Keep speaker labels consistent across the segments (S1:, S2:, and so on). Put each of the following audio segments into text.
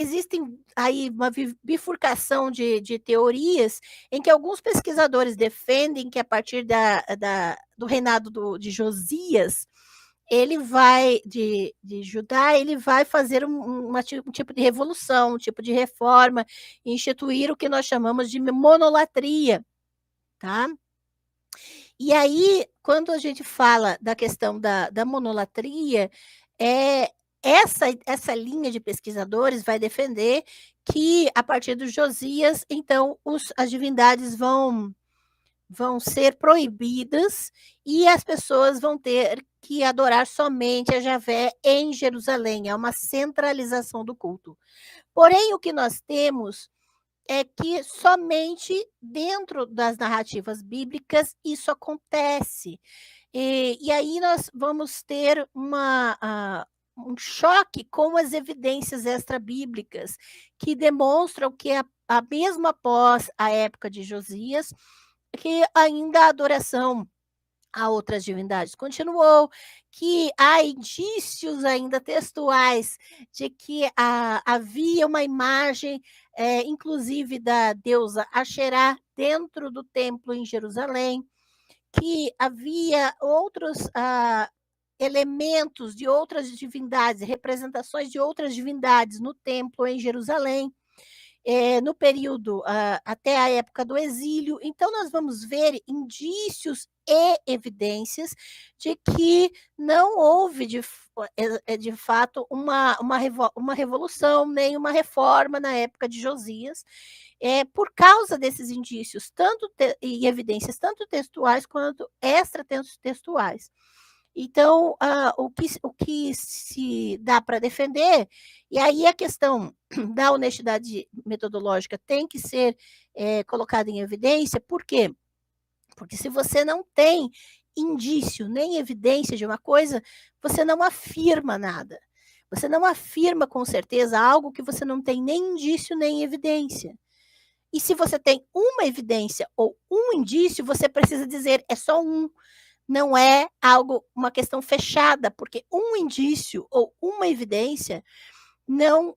S1: existem aí uma bifurcação de teorias, em que alguns pesquisadores defendem que a partir do reinado de Josias, ele vai de Judá, ele vai fazer um tipo de revolução, um tipo de reforma, instituir o que nós chamamos de monolatria, tá. E aí, quando a gente fala da questão da monolatria, é essa linha de pesquisadores vai defender que, a partir do Josias, então, as divindades vão ser proibidas e as pessoas vão ter que adorar somente a Javé em Jerusalém, é uma centralização do culto. Porém, o que nós temos é que somente dentro das narrativas bíblicas isso acontece. E aí nós vamos ter um choque com as evidências extrabíblicas, que demonstram que mesmo após a época de Josias, que ainda a adoração a outras divindades continuou, que há indícios ainda textuais de que havia uma imagem, inclusive da deusa Axerá dentro do templo em Jerusalém, que havia outros elementos de outras divindades, representações de outras divindades no templo em Jerusalém, no período até a época do exílio. Então, nós vamos ver indícios e evidências de que não houve, de fato, uma revolução, nem uma reforma na época de Josias, por causa desses indícios, e evidências, tanto textuais quanto extratextuais. Então, o que se dá para defender, e aí a questão da honestidade metodológica tem que ser colocada em evidência, por quê? Porque se você não tem indício nem evidência de uma coisa, você não afirma nada. Você não afirma com certeza algo que você não tem nem indício nem evidência. E se você tem uma evidência ou um indício, você precisa dizer é só um. Não é uma questão fechada, porque um indício ou uma evidência não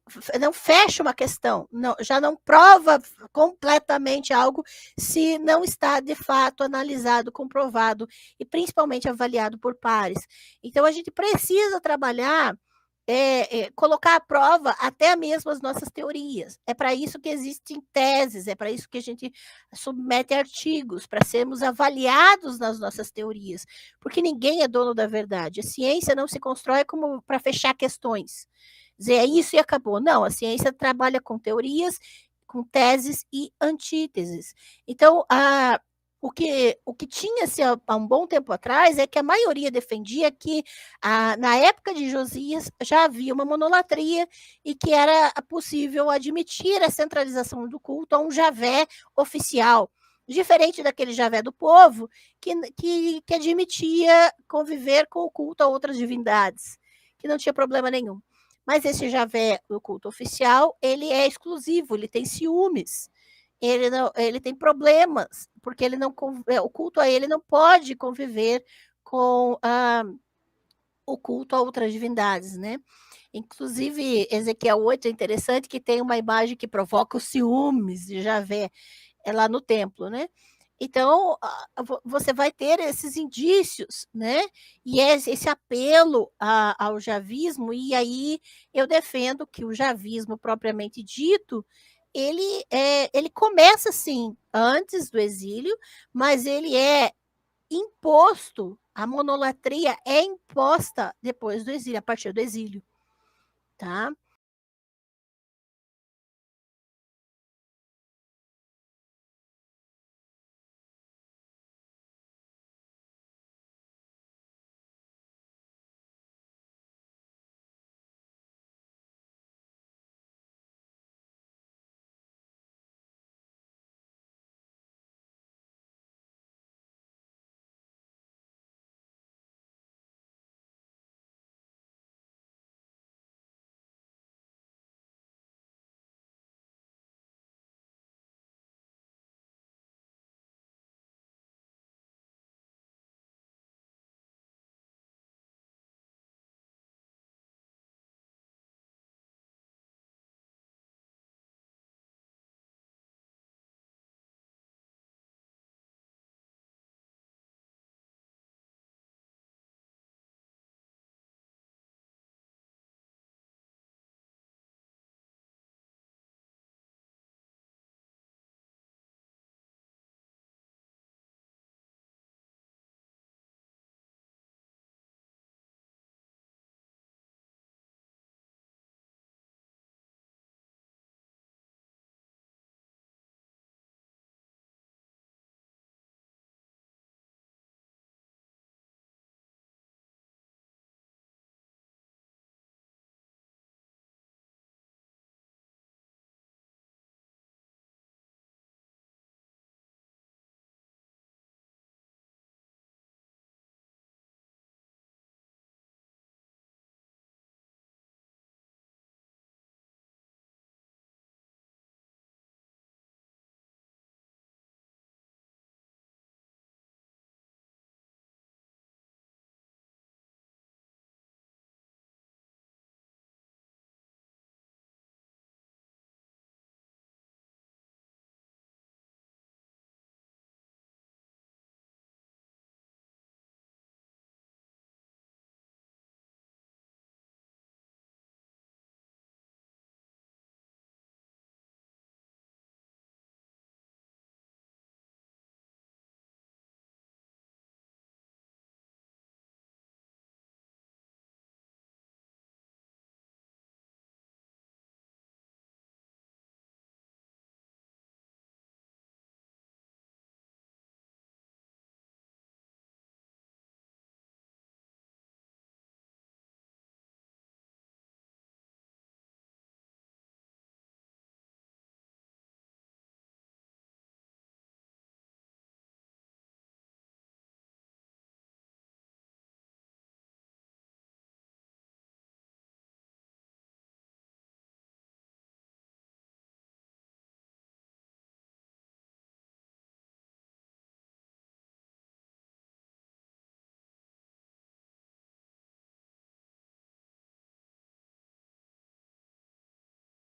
S1: fecha uma questão, já não prova completamente algo se não está de fato analisado, comprovado e principalmente avaliado por pares. Então a gente precisa trabalhar, colocar à prova até mesmo as nossas teorias. É para isso que existem teses, é para isso que a gente submete artigos, para sermos avaliados nas nossas teorias, porque ninguém é dono da verdade. A ciência não se constrói como para fechar questões, dizer é isso e acabou. Não, a ciência trabalha com teorias, com teses e antíteses. Então, o que tinha-se há um bom tempo atrás é que a maioria defendia que, na época de Josias, já havia uma monolatria e que era possível admitir a centralização do culto a um Javé oficial, diferente daquele Javé do povo, que admitia conviver com o culto a outras divindades, que não tinha problema nenhum. Mas esse Javé, o culto oficial, ele é exclusivo, ele tem ciúmes, ele tem problemas, porque o culto a ele não pode conviver com o culto a outras divindades, né? Inclusive, Ezequiel 8 é interessante que tem uma imagem que provoca os ciúmes de Javé, lá no templo, né? Então, você vai ter esses indícios, né? E esse apelo ao javismo, e aí eu defendo que o javismo propriamente dito, ele começa, sim, antes do exílio, mas ele é imposto, a monolatria é imposta depois do exílio, a partir do exílio, tá?